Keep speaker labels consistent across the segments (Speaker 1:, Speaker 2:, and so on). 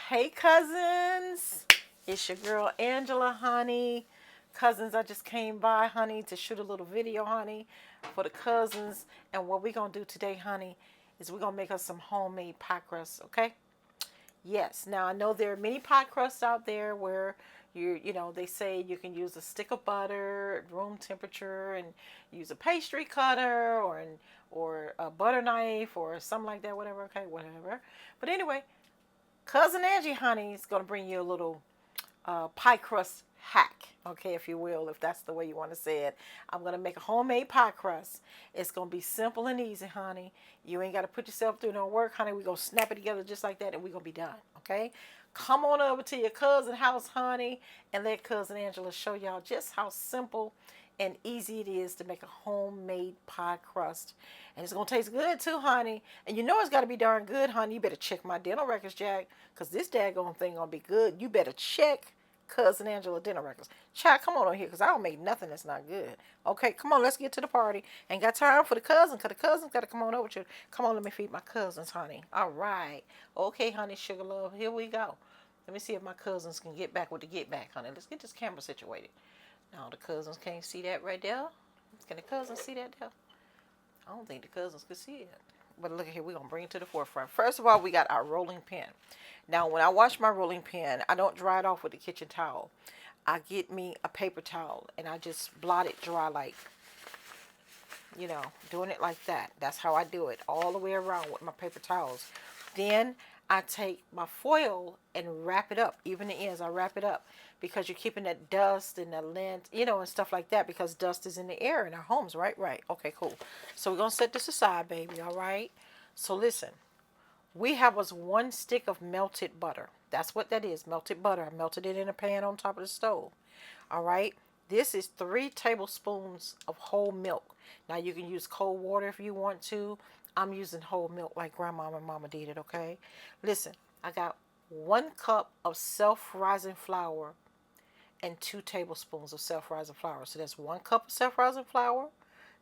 Speaker 1: Hey cousins, it's your girl Angela, honey. Cousins, I just came by, honey, to shoot a little video, honey, for the cousins. And what we're gonna do today, honey, is we're gonna make us some homemade pie crust, okay? Yes. Now I know there are many pie crusts out there where they say you can use a stick of butter at room temperature and use a pastry cutter or a butter knife or something like that, whatever. Okay, whatever. But anyway, Cousin Angie, honey, is going to bring you a little pie crust hack, okay, if you will, if that's the way you want to say it. I'm going to make a homemade pie crust. It's going to be simple and easy, honey. You ain't got to put yourself through no work, honey. We're going to snap it together just like that, and we're going to be done, okay? Come on over to your cousin's house, honey, and let Cousin Angela show y'all just how simple and easy it is to make a homemade pie crust. And it's going to taste good too, honey. And you know it's got to be darn good, honey. You better check my dental records, Jack, because this daggone thing going to be good. You better check Cousin Angela dental records. Child, come on over here, because I don't make nothing that's not good. Okay, come on, let's get to the party. Ain't got time for the cousin, because the cousin's got to come on over to you. Come on, let me feed my cousins, honey. All right. Okay, honey, sugar love, here we go. Let me see if my cousins can get back with the get back, honey. Let's get this camera situated. Now, the cousins can't see that right there. Can the cousins see that there? I don't think the cousins could see it. But look at here, we're going to bring it to the forefront. First of all, we got our rolling pin. Now, when I wash my rolling pin, I don't dry it off with a kitchen towel. I get me a paper towel, and I just blot it dry like, doing it like that. That's how I do it, all the way around with my paper towels. Then I take my foil and wrap it up. Even the ends, I wrap it up because you're keeping that dust and the lint, and stuff like that, because dust is in the air in our homes, right? Right. Okay, cool. So we're going to set this aside, baby, all right? So listen, we have us 1 stick of melted butter. That's what that is, melted butter. I melted it in a pan on top of the stove, all right? This is 3 tablespoons of whole milk. Now, you can use cold water if you want to. I'm using whole milk like Grandma and Mama did it, okay? Listen, I got 1 cup of self-rising flour and 2 tablespoons of self-rising flour. So that's 1 cup of self-rising flour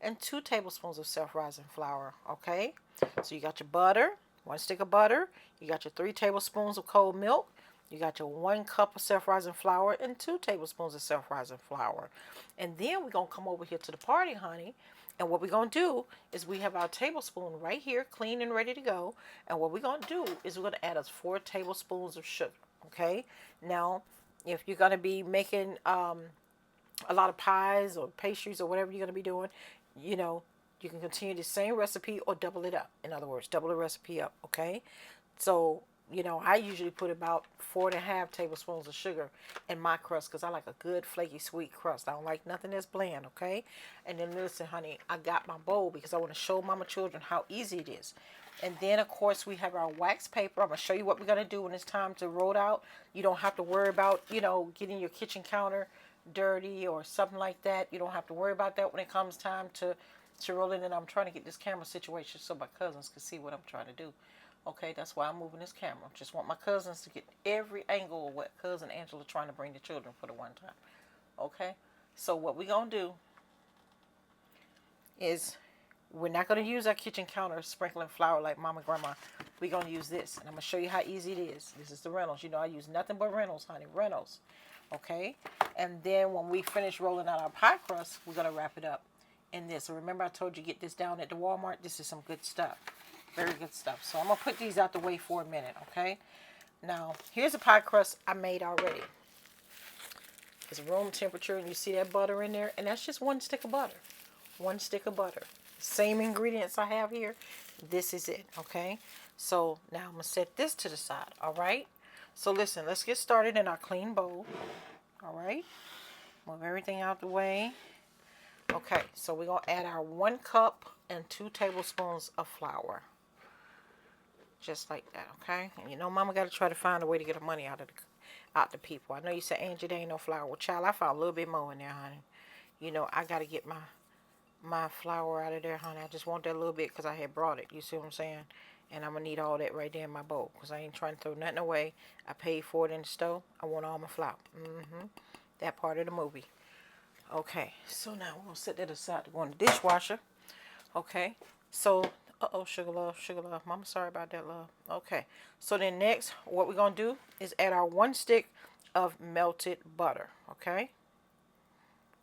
Speaker 1: and 2 tablespoons of self-rising flour, okay? So you got your butter, 1 stick of butter. You got your 3 tablespoons of cold milk. You got your 1 cup of self-rising flour and 2 tablespoons of self-rising flour. And then we're going to come over here to the party, honey. And what we're going to do is we have our tablespoon right here, clean and ready to go. And what we're going to do is we're going to add us 4 tablespoons of sugar, okay? Now, if you're going to be making a lot of pies or pastries or whatever you're going to be doing, you can continue the same recipe or double it up. In other words, double the recipe up, okay? So, I usually put about 4.5 tablespoons of sugar in my crust because I like a good flaky sweet crust. I don't like nothing that's bland, okay? And then listen, honey, I got my bowl because I want to show my children how easy it is. And then, of course, we have our wax paper. I'm going to show you what we're going to do when it's time to roll out. You don't have to worry about, getting your kitchen counter dirty or something like that. You don't have to worry about that when it comes time to roll it. And I'm trying to get this camera situation so my cousins can see what I'm trying to do. Okay, that's why I'm moving this camera. Just want my cousins to get every angle of what Cousin Angela trying to bring the children for the one time. Okay, so what we're going to do is we're not going to use our kitchen counter sprinkling flour like Mama and Grandma. We're going to use this, and I'm going to show you how easy it is. This is the Reynolds. I use nothing but Reynolds, honey. Reynolds. Okay, and then when we finish rolling out our pie crust, we're going to wrap it up in this. So remember I told you get this down at the Walmart. This is some good stuff. Very good stuff. So I'm going to put these out the way for a minute, okay? Now, here's a pie crust I made already. It's room temperature, and you see that butter in there? And that's just 1 stick of butter. 1 stick of butter. Same ingredients I have here. This is it, okay? So now I'm going to set this to the side, all right? So listen, let's get started in our clean bowl, all right? Move everything out the way. Okay, so we're going to add our 1 cup and 2 tablespoons of flour. Just like that, okay? And Mama got to try to find a way to get the money out the people. I know you say, Angie, there ain't no flour. Well, child, I found a little bit more in there, honey. I got to get my flour out of there, honey. I just want that little bit because I had brought it. You see what I'm saying? And I'm going to need all that right there in my bowl because I ain't trying to throw nothing away. I paid for it in the stove. I want all my flour. That part of the movie. Okay, so now we're going to set that aside to go in the dishwasher. Okay, so Uh-oh, sugar love, sugar love. Mama, sorry about that, love. Okay. So then next, what we're going to do is add our 1 stick of melted butter. Okay.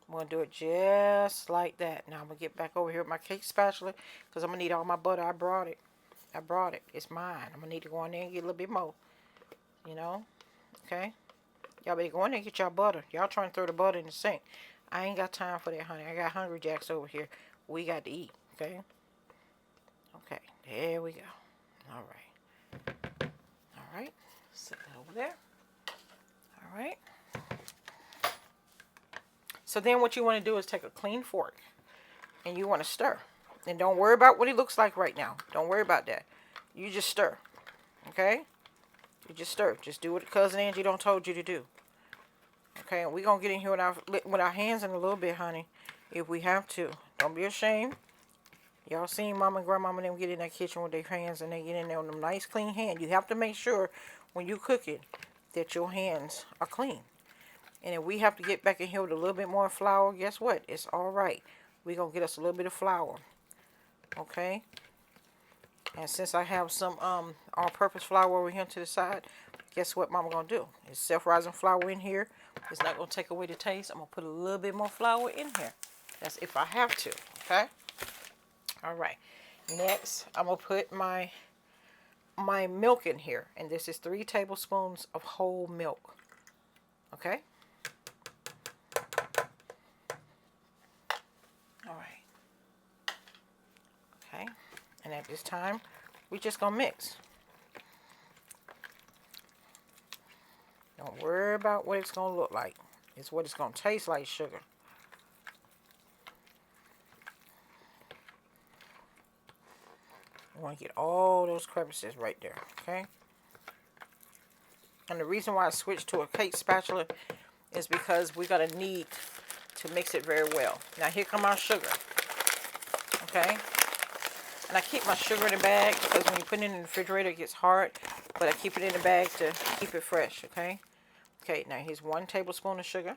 Speaker 1: I'm going to do it just like that. Now I'm going to get back over here with my cake spatula because I'm going to need all my butter. I brought it. It's mine. I'm going to need to go in there and get a little bit more. You know? Okay? Y'all better go in there and get y'all butter. Y'all trying to throw the butter in the sink. I ain't got time for that, honey. I got Hungry Jacks over here. We got to eat. Okay? Okay. There we go. All right. All right. Set that over there. All right. So then what you want to do is take a clean fork and you want to stir. And don't worry about what it looks like right now. Don't worry about that. You just stir. Okay? You just stir. Just do what Cousin Angie don't told you to do. Okay, and we're going to get in here with our hands in a little bit, honey, if we have to. Don't be ashamed. Y'all seen Mama and Grandmama and them get in that kitchen with their hands and they get in there with them nice clean hands. You have to make sure when you cook it that your hands are clean. And if we have to get back in here with a little bit more flour, guess what? It's all right. We're going to get us a little bit of flour. Okay? And since I have some all-purpose flour over here to the side, guess what Mama going to do? It's self-rising flour in here. It's not going to take away the taste. I'm going to put a little bit more flour in here. That's if I have to. Okay? All right. Next, I'm going to put my milk in here. And this is 3 tablespoons of whole milk. Okay? All right. Okay. And at this time, we're just going to mix. Don't worry about what it's going to look like. It's what it's going to taste like, sugar. You want to get all those crevices right there, okay? And the reason why I switched to a cake spatula is because we're going to need to mix it very well. Now, here come our sugar, okay? And I keep my sugar in the bag because when you put it in the refrigerator, it gets hard. But I keep it in the bag to keep it fresh, okay? Okay, now here's 1 tablespoon of sugar.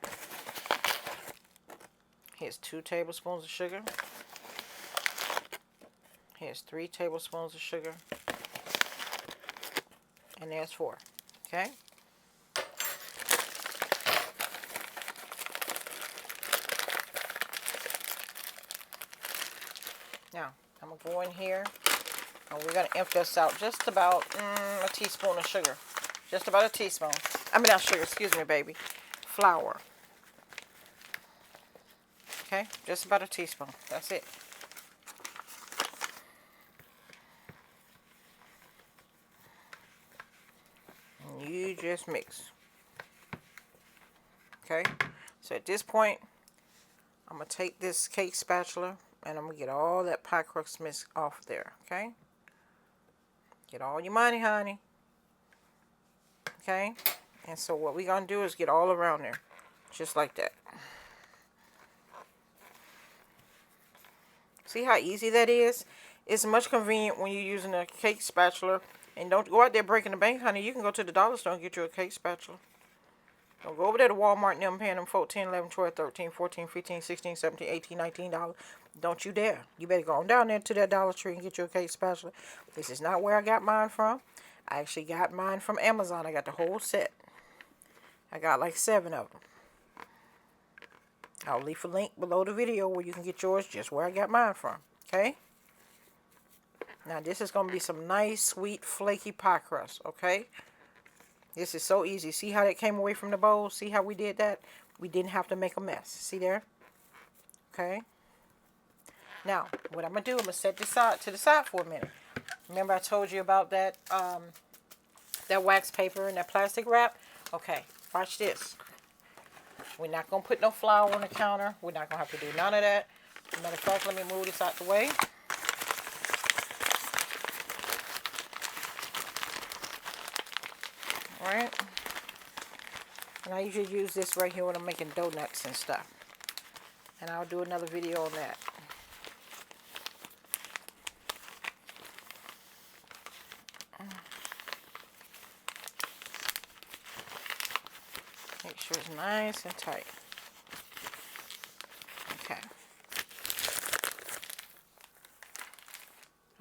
Speaker 1: Here's 2 tablespoons of sugar. Here's 3 tablespoons of sugar. And there's 4, okay? Now, I'm going to go in here, and we're going to empty this out just about a teaspoon of sugar. Just about a teaspoon. I mean, not sugar, excuse me, baby. Flour. Okay, just about a teaspoon. That's it. And you just mix. Okay, so at this point, I'm going to take this cake spatula and I'm going to get all that pie crust mix off there, okay? Get all your money, honey. Okay? And so what we're going to do is get all around there. Just like that. See how easy that is? It's much convenient when you're using a cake spatula. And don't go out there breaking the bank, honey. You can go to the dollar store and get you a cake spatula. Don't go over there to Walmart and them paying them $14, $11, $12, $13, $14, $15, $16, $17, $18, $19. Don't you dare. You better go on down there to that Dollar Tree and get you a cake spatula. This is not where I got mine from. I actually got mine from Amazon. I got the whole set. I got like 7 of them. I'll leave a link below the video where you can get yours just where I got mine from. Okay? Now this is going to be some nice, sweet, flaky pie crust. Okay? This is so easy. See how that came away from the bowl? See how we did that? We didn't have to make a mess. See there? Okay? Now, what I'm going to do, I'm going to set this to the side for a minute. Remember I told you about that that wax paper and that plastic wrap? Okay, watch this. We're not going to put no flour on the counter. We're not going to have to do none of that. As a matter of fact, let me move this out the way. Alright. And I usually use this right here when I'm making donuts and stuff. And I'll do another video on that. Make sure it's nice and tight. Okay.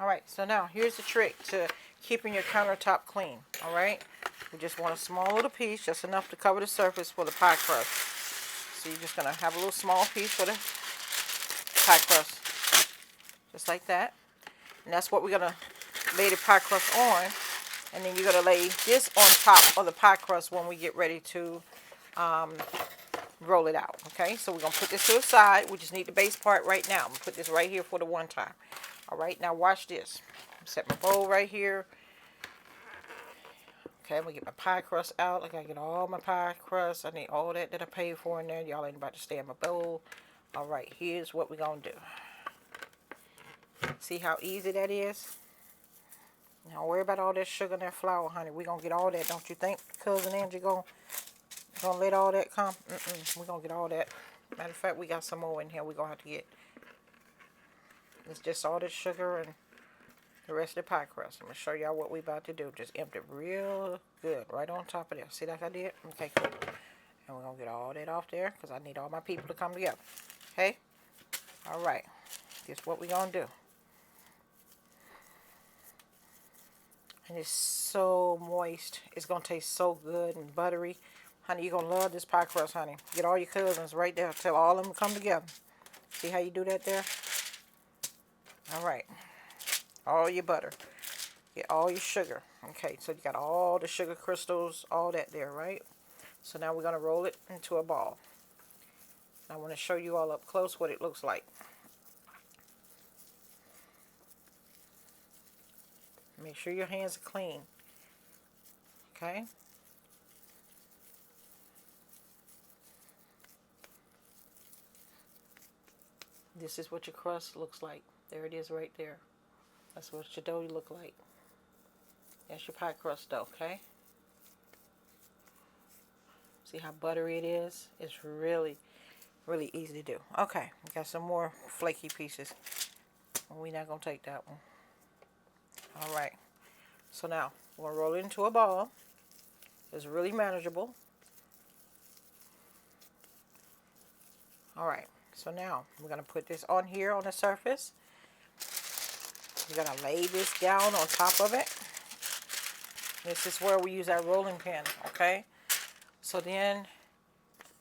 Speaker 1: All right, so now here's the trick to keeping your countertop clean. All right, we just want a small little piece, just enough to cover the surface for the pie crust. So you're just gonna have a little small piece for the pie crust, just like that. And that's what we're gonna lay the pie crust on. And then you're gonna lay this on top of the pie crust when we get ready to roll it out. Okay, so we're gonna put this to the side. We just need the base part right now. I'm gonna put this right here for the one time. All right, now watch this. Set my bowl right here. Okay, I'm gonna get my pie crust out. I gotta get all my pie crust. I need all that I paid for in there. Y'all ain't about to stay in my bowl. All right, here's what we're gonna do. See how easy that is? Don't worry about all that sugar and that flour, honey. We're gonna get all that. Don't you think, Cousin Angie, gonna let all that come? We're gonna get all that. Matter of fact, we got some more in here we're gonna have to get. It's just all the sugar and the rest of the pie crust. I'm gonna show y'all what we about to do. Just empty it real good right on top of there. See like I did? Okay, cool. And we're gonna get all that off there because I need all my people to come together. Okay? All right. Here's what we're gonna do. And it's so moist. It's going to taste so good and buttery. Honey, you're going to love this pie crust, honey. Get all your cousins right there. Tell all of them to come together. See how you do that there? All right. All your butter. Get all your sugar. Okay, so you got all the sugar crystals, all that there, right? So now we're going to roll it into a ball. I want to show you all up close what it looks like. Make sure your hands are clean. Okay? This is what your crust looks like. There it is right there. That's what your dough look like. That's your pie crust dough, okay? See how buttery it is? It's really, really easy to do. Okay, we got some more flaky pieces. We're not going to take that one. Alright, so now we're going to roll it into a ball. It's really manageable. Alright, so now we're going to put this on here on the surface. We're going to lay this down on top of it. This is where we use our rolling pin, okay? So then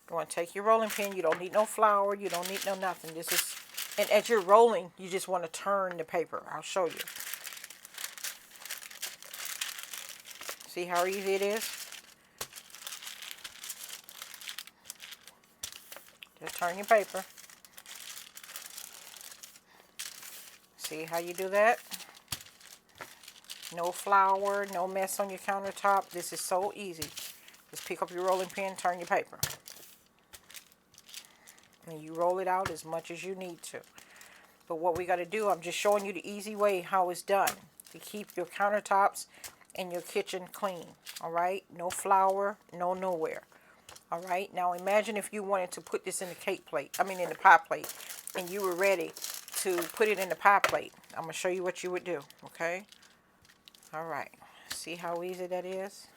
Speaker 1: you want to take your rolling pin. You don't need no flour. You don't need no nothing. This is, and as you're rolling, you just want to turn the paper. I'll show you. See how easy it is? Just turn your paper. See how you do that? No flour, no mess on your countertop. This is so easy. Just pick up your rolling pin, turn your paper. And you roll it out as much as you need to. But what we got to do, I'm just showing you the easy way how it's done to keep your countertops and your kitchen clean. Alright? No flour, no nowhere. Alright? Now imagine if you wanted to put this in the cake plate, in the pie plate, and you were ready to put it in the pie plate. I'm going to show you what you would do. Okay? Alright. See how easy that is?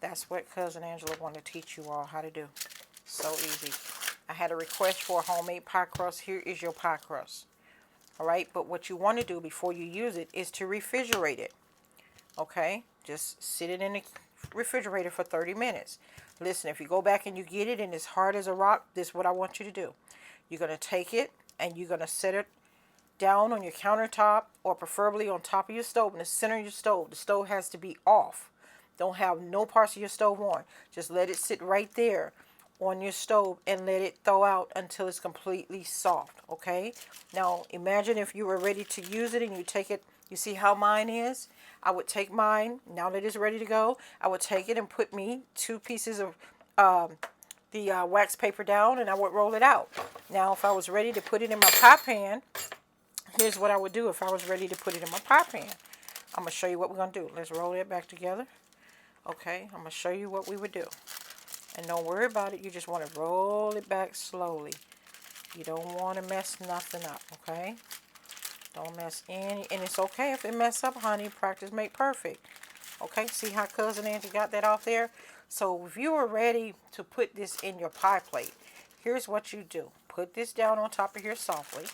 Speaker 1: That's what Cousin Angela wanted to teach you all how to do. So easy. I had a request for a homemade pie crust. Here is your pie crust. Alright? But what you want to do before you use it is to refrigerate it. Okay? Just sit it in the refrigerator for 30 minutes. Listen, if you go back and you get it and it's hard as a rock, this is what I want you to do. You're going to take it and you're going to set it down on your countertop or preferably on top of your stove, in the center of your stove. The stove has to be off. Don't have no parts of your stove on. Just let it sit right there on your stove and let it thaw out until it's completely soft. Okay? Now, imagine if you were ready to use it and you take it. You see how mine is? I would take mine, now that it's ready to go, I would take it and put me 2 pieces of the wax paper down and I would roll it out. Now, if I was ready to put it in my pie pan, here's what I would do if I was ready to put it in my pie pan. I'm going to show you what we're going to do. Let's roll it back together. Okay, I'm going to show you what we would do. And don't worry about it. You just want to roll it back slowly. You don't want to mess nothing up, okay? Don't mess any, and it's okay if it mess up, honey. Practice make perfect. Okay, see how Cousin Angie got that off there? So if you are ready to put this in your pie plate, here's what you do. Put this down on top of here softly,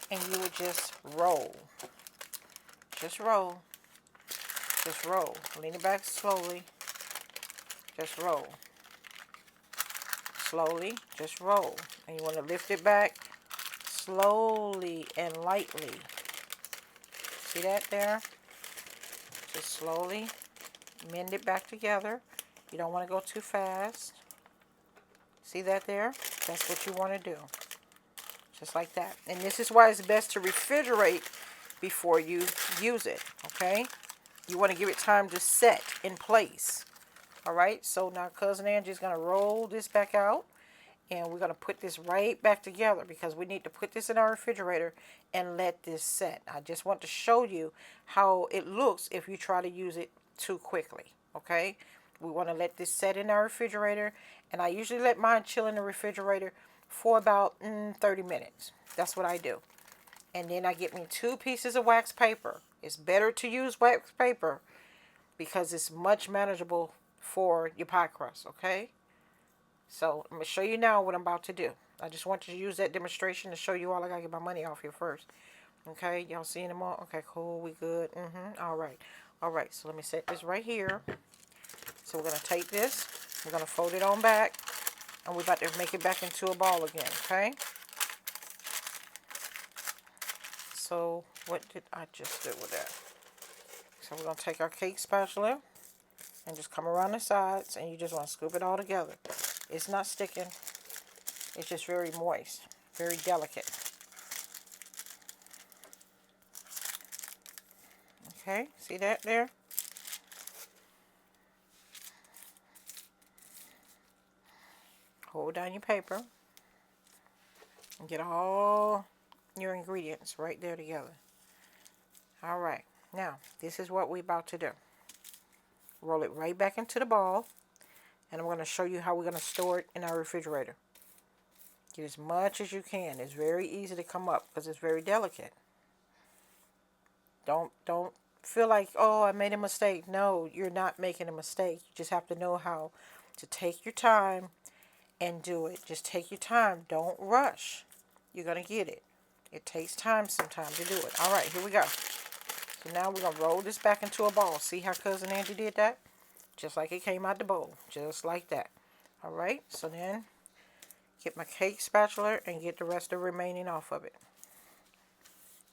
Speaker 1: and you would just roll. Just roll. Just roll. Lean it back slowly. Just roll. Slowly. Just roll. And you want to lift it back slowly and lightly. See that there? Just slowly mend it back together. You don't want to go too fast. See that there? That's what you want to do. Just like that. And this is why it's best to refrigerate before you use it. Okay? You want to give it time to set in place. Alright? So now Cousin Angie's going to roll this back out. And we're going to put this right back together because we need to put this in our refrigerator and let this set. I just want to show you how it looks if you try to use it too quickly. Okay? We want to let this set in our refrigerator. And I usually let mine chill in the refrigerator for about 30 minutes. That's what I do. And then I get me 2 pieces of wax paper. It's better to use wax paper because it's much manageable for your pie crust. Okay? So, I'm going to show you now what I'm about to do. I just want you to use that demonstration to show you all. I got to get my money off here first. Okay, y'all seeing them all? Okay, cool, we good. All right. All right, so let me set this right here. So, we're going to take this. We're going to fold it on back. And we're about to make it back into a ball again, okay? So, what did I just do with that? So, we're going to take our cake spatula and just come around the sides. And you just want to scoop it all together. It's not sticking. It's just very moist. Very delicate. Okay, see that there? Hold down your paper. And get all your ingredients right there together. Alright, now this is what we're about to do. Roll it right back into the ball. And I'm going to show you how we're going to store it in our refrigerator. Get as much as you can. It's very easy to come up because it's very delicate. Don't feel like, oh, I made a mistake. No, you're not making a mistake. You just have to know how to take your time and do it. Just take your time. Don't rush. You're going to get it. It takes time sometimes to do it. All right, here we go. So now we're going to roll this back into a ball. See how Cousin Angie did that? Just like it came out the bowl. Just like that. Alright, so then get my cake spatula and get the rest of the remaining off of it.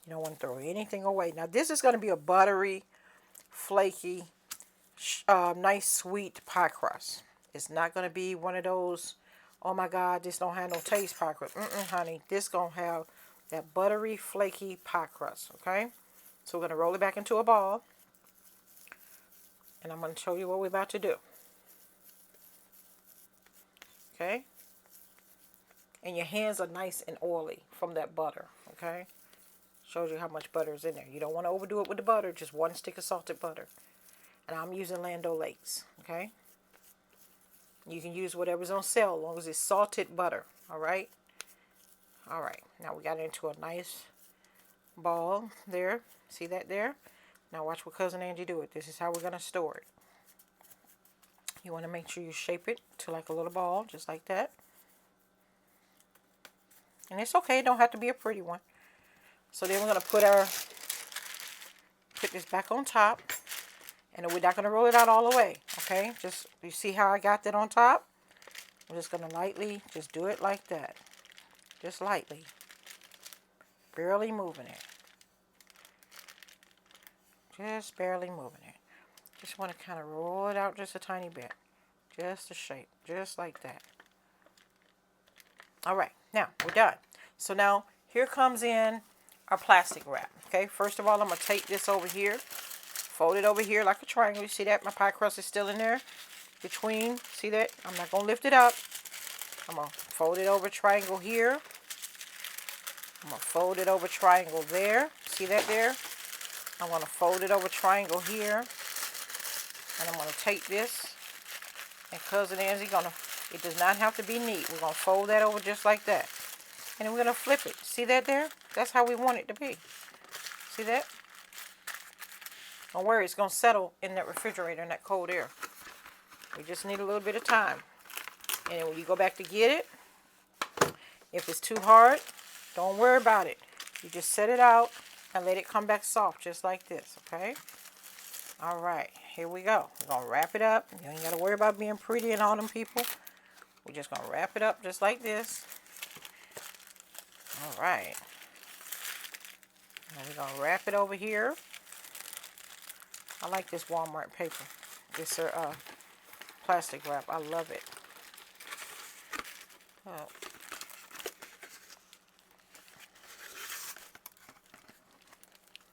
Speaker 1: You don't want to throw anything away. Now this is going to be a buttery, flaky, nice sweet pie crust. It's not going to be one of those, oh my God, this don't have no taste pie crust. Honey, this going to have that buttery, flaky pie crust. Okay, so we're going to roll it back into a ball. And I'm going to show you what we're about to do. Okay? And your hands are nice and oily from that butter. Okay? Shows you how much butter is in there. You don't want to overdo it with the butter. Just 1 stick of salted butter. And I'm using Land O'Lakes. Okay? You can use whatever's on sale as long as it's salted butter. Alright? Alright. Now we got it into a nice ball there. See that there? Now watch what Cousin Angie do it. This is how we're going to store it. You want to make sure you shape it to like a little ball, just like that. And it's okay, it don't have to be a pretty one. So then we're going to put this back on top. And we're not going to roll it out all the way, okay? Just, you see how I got that on top? I'm just going to lightly, just do it like that. Just lightly. Barely moving it. Just barely moving it. Just want to kind of roll it out just a tiny bit. Just a shape. Just like that. Alright. Now, we're done. So now, here comes in our plastic wrap. Okay. First of all, I'm going to take this over here. Fold it over here like a triangle. You see that? My pie crust is still in there. Between. See that? I'm not going to lift it up. I'm going to fold it over triangle here. I'm going to fold it over triangle there. See that there? I'm going to fold it over triangle here. And I'm going to take this. And Cousin Angie it does not have to be neat. We're going to fold that over just like that. And then we're going to flip it. See that there? That's how we want it to be. See that? Don't worry, it's going to settle in that refrigerator in that cold air. We just need a little bit of time. And then when you go back to get it, if it's too hard, don't worry about it. You just set it out and let it come back soft just like this, okay? All right, here we go. We're going to wrap it up. You ain't got to worry about being pretty and all them people. We're just going to wrap it up just like this. All right. Now we're going to wrap it over here. I like this Walmart paper. This plastic wrap. I love it. Oh.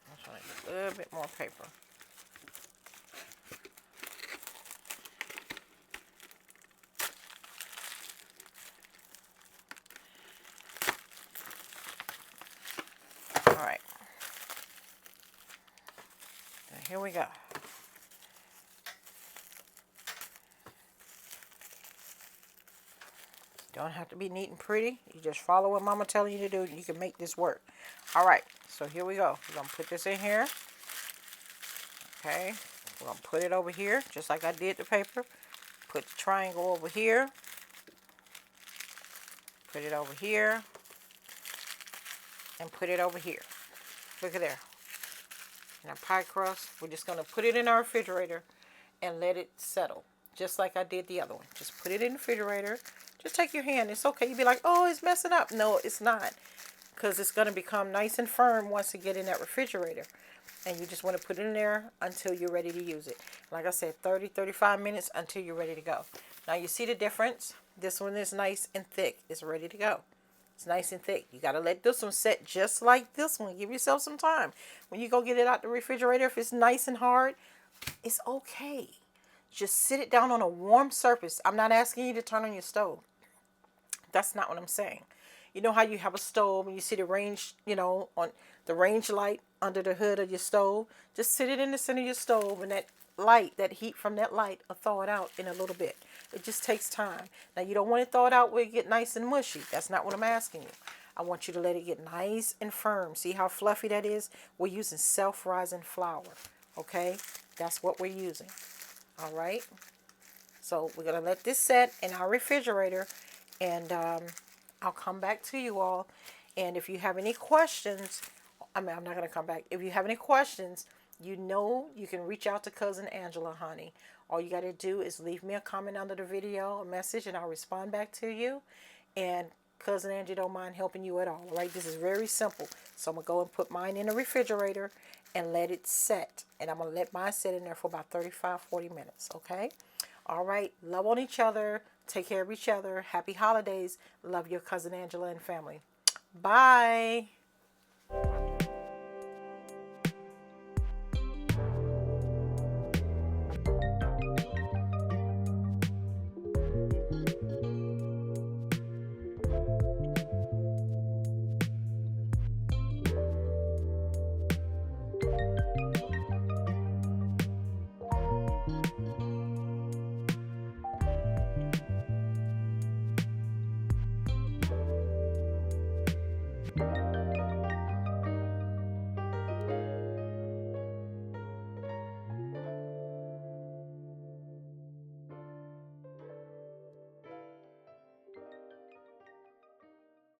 Speaker 1: I'm trying to get a little bit more paper. All right. Now here we go. Don't have to be neat and pretty. You just follow what Mama telling you to do. You can make this work. All right. So here we go. We're going to put this in here. Okay. We're going to put it over here just like I did the paper. Put the triangle over here. Put it over here. And put it over here. Look at there. Now pie crust, we're just going to put it in our refrigerator and let it settle. Just like I did the other one. Just put it in the refrigerator. Just take your hand. It's okay. You'd be like, oh, it's messing up. No, it's not. Because it's going to become nice and firm once it get in that refrigerator. And you just want to put it in there until you're ready to use it. Like I said, 30, 35 minutes until you're ready to go. Now you see the difference? This one is nice and thick. It's ready to go. It's nice and thick. You got to let this one set just like this one. Give yourself some time. When you go get it out the refrigerator, if it's nice and hard, it's okay. Just sit it down on a warm surface. I'm not asking you to turn on your stove. That's not what I'm saying. You know how you have a stove and you see the range, on the range light under the hood of your stove? Just sit it in the center of your stove and that light, that heat from that light will thaw it out in a little bit. It just takes time. Now you don't want to thaw it out where it get nice and mushy. That's not what I'm asking you. I want you to let it get nice and firm. See how fluffy that is? We're using self-rising flour. Okay? That's what we're using. All right? So we're going to let this set in our refrigerator. And I'll come back to you all. And if you have any questions, I'm not going to come back. If you have any questions, you can reach out to Cousin Angela, honey. All you got to do is leave me a comment under the video, a message, and I'll respond back to you. And Cousin Angie don't mind helping you at all. All right, this is very simple. So I'm going to go and put mine in the refrigerator and let it set. And I'm going to let mine sit in there for about 35, 40 minutes, okay? All right, love on each other. Take care of each other. Happy holidays. Love your Cousin Angela and family. Bye.